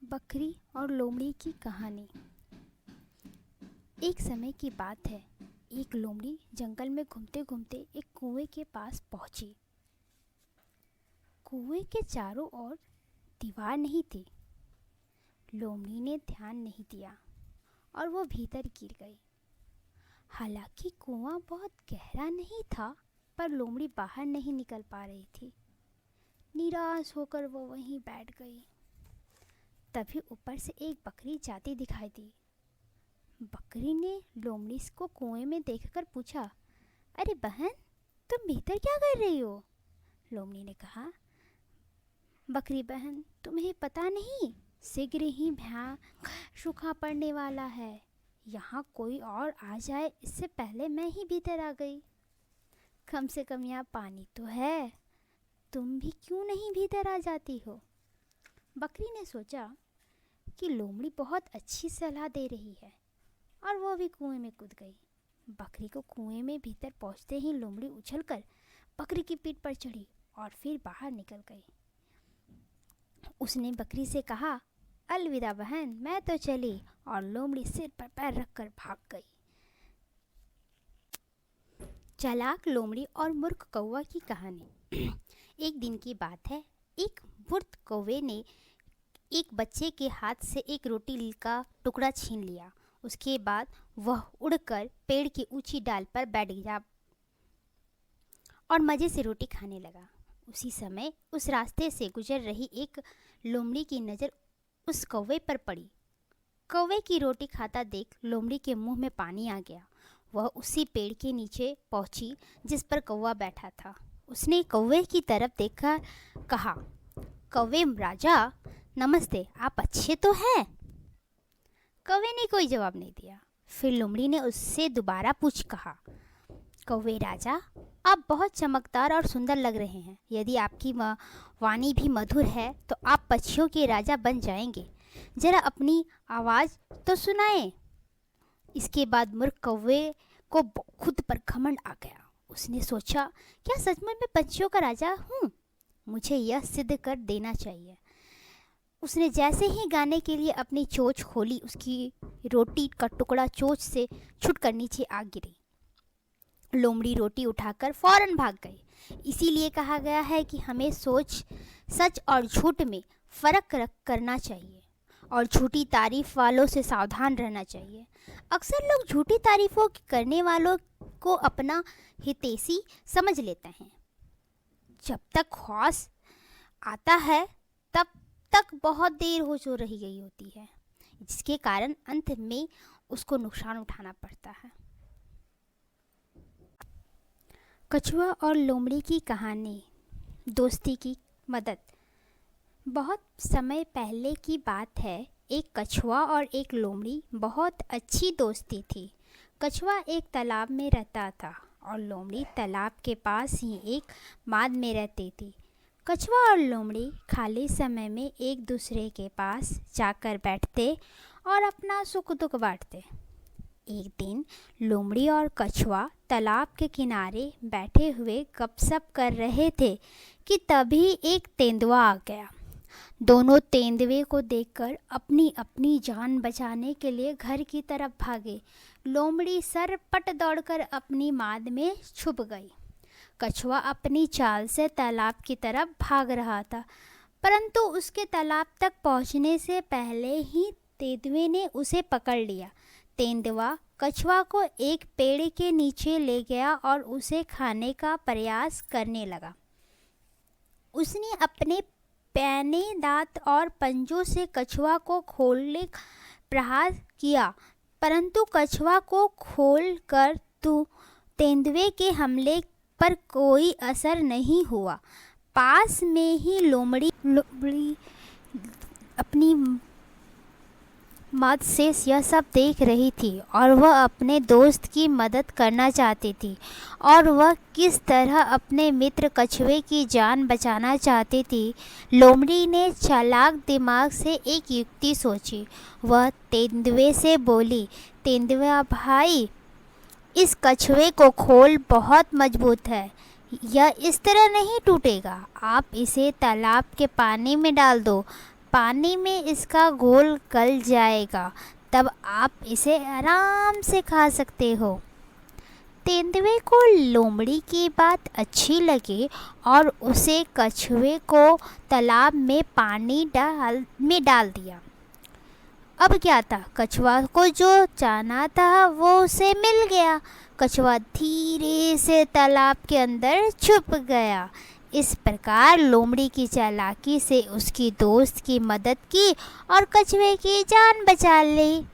बकरी और लोमड़ी की कहानी। एक समय की बात है, एक लोमड़ी जंगल में घूमते घूमते एक कुएं के पास पहुंची। कुएं के चारों ओर दीवार नहीं थी। लोमड़ी ने ध्यान नहीं दिया और वो भीतर गिर गई। हालांकि कुआं बहुत गहरा नहीं था, पर लोमड़ी बाहर नहीं निकल पा रही थी। निराश होकर वो वहीं बैठ गई। तभी ऊपर से एक बकरी जाती दिखाई दी। बकरी ने लोमड़ी को कुएं में देखकर पूछा, अरे बहन, तुम भीतर क्या कर रही हो? लोमड़ी ने कहा, बकरी बहन, तुम्हें पता नहीं, शीघ्र ही भयानक सूखा पड़ने वाला है। यहाँ कोई और आ जाए इससे पहले मैं ही भीतर आ गई। कम से कम यहाँ पानी तो है, तुम भी क्यों नहीं भीतर आ जाती हो? बकरी ने सोचा कि लोमड़ी बहुत अच्छी सलाह दे रही है और वो भी कुएं में कूद गई। बकरी को कुएं में भीतर पहुंचते ही लोमड़ी उछलकर बकरी की पीठ पर चढ़ी और फिर बाहर निकल गई। उसने बकरी से कहा, अलविदा बहन, मैं तो चली। और लोमड़ी सिर पर पैर रखकर भाग गई। चालाक लोमड़ी और मूर्ख कौवा की कहानी। एक दिन की बात है, एक मूर्ख कौवे ने एक बच्चे के हाथ से एक रोटी का टुकड़ा छीन लिया। उसके बाद वह उड़कर पेड़ की ऊंची डाल पर बैठ गया और मज़े से रोटी खाने लगा। उसी समय उस रास्ते से गुजर रही एक लोमड़ी की नज़र उस कौवे पर पड़ी। कौवे की रोटी खाता देख लोमड़ी के मुंह में पानी आ गया। वह उसी पेड़ के नीचे पहुंची जिस पर कौवा बैठा था। उसने कौवे की तरफ देखकर कहा, कौवे राजा, नमस्ते, आप अच्छे तो हैं? कौवे ने कोई जवाब नहीं दिया। फिर लोमड़ी ने उससे दोबारा कहा, कौवे राजा, आप बहुत चमकदार और सुंदर लग रहे हैं। यदि आपकी वाणी भी मधुर है तो आप पक्षियों के राजा बन जाएंगे। जरा अपनी आवाज़ तो सुनाएं। इसके बाद मूर्ख कौवे को खुद पर घमंड आ गया। उसने सोचा, क्या सचमुच मैं पक्षियों का राजा हूँ? मुझे यह सिद्ध कर देना चाहिए। उसने जैसे ही गाने के लिए अपनी चोंच खोली, उसकी रोटी का टुकड़ा चोंच से छूटकर नीचे आ गिरी। लोमड़ी रोटी उठाकर फौरन भाग गई। इसीलिए कहा गया है कि हमें सच और झूठ में फ़र्क करना चाहिए और झूठी तारीफ वालों से सावधान रहना चाहिए। अक्सर लोग झूठी तारीफों करने वालों को अपना हितैषी समझ लेते हैं। जब तक ख्वास आता है तब तक बहुत देर हो रही गई होती है, जिसके कारण अंत में उसको नुकसान उठाना पड़ता है। कछुआ और लोमड़ी की कहानी। दोस्ती की मदद। बहुत समय पहले की बात है, एक कछुआ और एक लोमड़ी बहुत अच्छी दोस्ती थी। कछुआ एक तालाब में रहता था और लोमड़ी तालाब के पास ही एक बांध में रहती थी। कछुआ और लोमड़ी खाली समय में एक दूसरे के पास जाकर बैठते और अपना सुख दुख बांटते। एक दिन लोमड़ी और कछुआ तालाब के किनारे बैठे हुए गपशप कर रहे थे कि तभी एक तेंदुआ आ गया। दोनों तेंदुए को देखकर अपनी अपनी जान बचाने के लिए घर की तरफ भागे। लोमड़ी सरपट दौड़कर अपनी बांध में छुप गई। कछुआ अपनी चाल से तालाब की तरफ भाग रहा था, परंतु उसके तालाब तक पहुंचने से पहले ही तेंदुए ने उसे पकड़ लिया। तेंदुआ कछुआ को एक पेड़ के नीचे ले गया और उसे खाने का प्रयास करने लगा। उसने अपने पैने, दांत और पंजों से कछुआ को खोलने का प्रयास किया, परंतु कछुआ को खोलकर तेंदुए के हमले पर कोई असर नहीं हुआ। पास में ही लोमड़ी अपनी मदद से यह सब देख रही थी और वह अपने दोस्त की मदद करना चाहती थी और वह किस तरह अपने मित्र कछुए की जान बचाना चाहती थी। लोमड़ी ने चालाक दिमाग से एक युक्ति सोची। वह तेंदुए से बोली, तेंदुआ भाई, इस कछुए को खोल बहुत मजबूत है, यह इस तरह नहीं टूटेगा। आप इसे तालाब के पानी में डाल दो, पानी में इसका घोल गल जाएगा, तब आप इसे आराम से खा सकते हो। तेंदुए को लोमड़ी की बात अच्छी लगी और उसे कछुए को तालाब में पानी डाल दिया। अब क्या था, कछुआ को जो जाना था वो उसे मिल गया। कछुआ धीरे से तालाब के अंदर छुप गया। इस प्रकार लोमड़ी की चालाकी से उसकी दोस्त की मदद की और कछुए की जान बचा ली।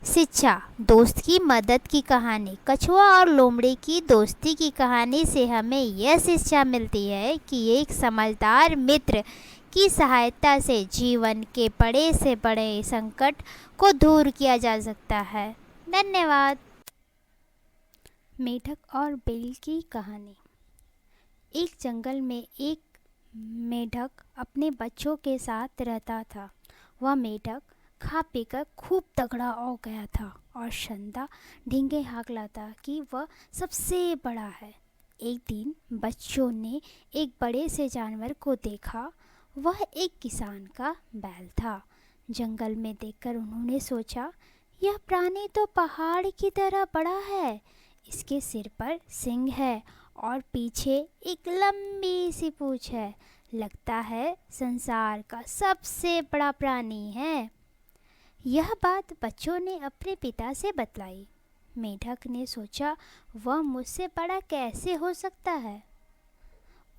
शिक्षा, दोस्त की मदद की कहानी। कछुआ और लोमड़ी की दोस्ती की कहानी से हमें यह शिक्षा मिलती है कि एक समझदार मित्र की सहायता से जीवन के बड़े से बड़े संकट को दूर किया जा सकता है। धन्यवाद। मेढक और बैल की कहानी। एक जंगल में एक मेढक अपने बच्चों के साथ रहता था। वह मेढक खा पीकर खूब तगड़ा हो गया था और संधा ढींगे हाँक लाता कि वह सबसे बड़ा है। एक दिन बच्चों ने एक बड़े से जानवर को देखा। वह एक किसान का बैल था। जंगल में देखकर उन्होंने सोचा, यह प्राणी तो पहाड़ की तरह बड़ा है। इसके सिर पर सींग है और पीछे एक लंबी सी पूंछ है। लगता है संसार का सबसे बड़ा प्राणी है। यह बात बच्चों ने अपने पिता से बतलाई। मेढक ने सोचा, वह मुझसे बड़ा कैसे हो सकता है।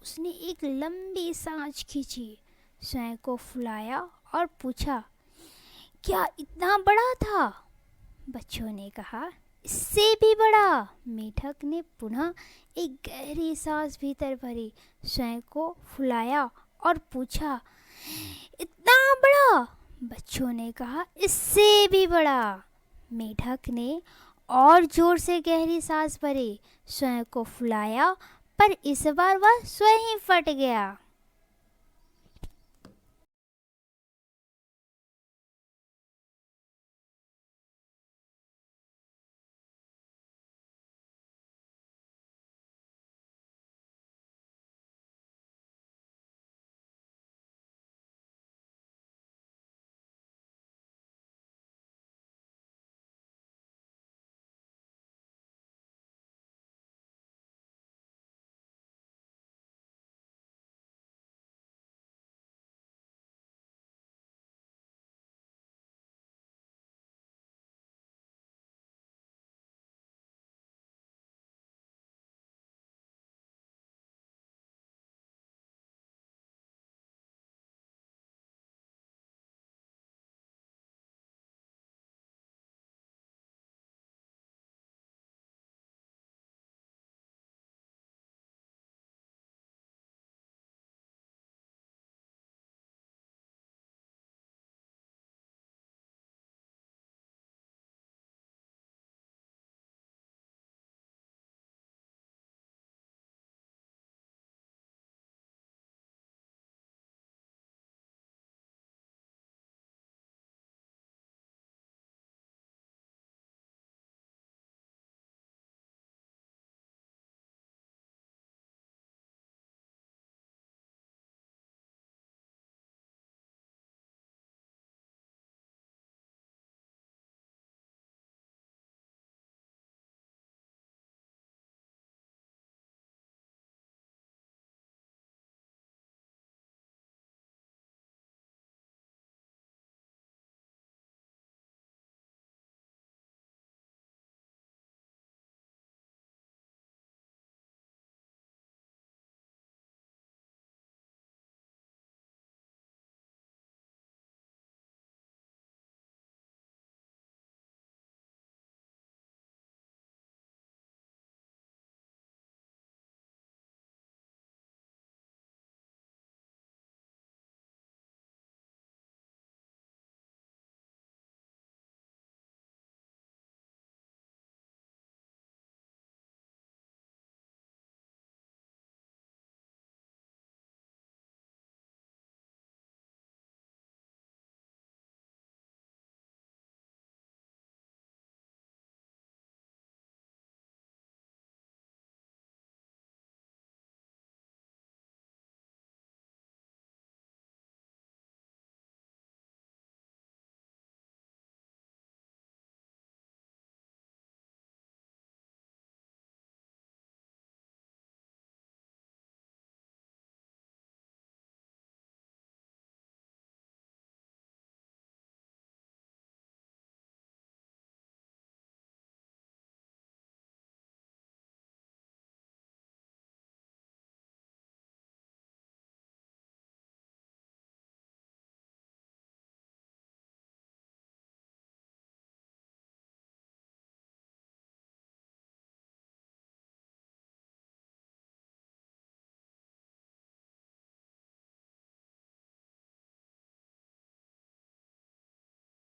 उसने एक लंबी सांस खींची, स्वयं को फुलाया और पूछा, क्या इतना बड़ा था? बच्चों ने कहा, इससे भी बड़ा। मेढक ने पुनः एक गहरी सांस भीतर भरी, स्वयं को फुलाया और पूछा, इतना बड़ा? बच्चों ने कहा, इससे भी बड़ा। मेढक ने और जोर से गहरी सांस भरी, स्वयं को फुलाया, पर इस बार वह स्वयं ही फट गया।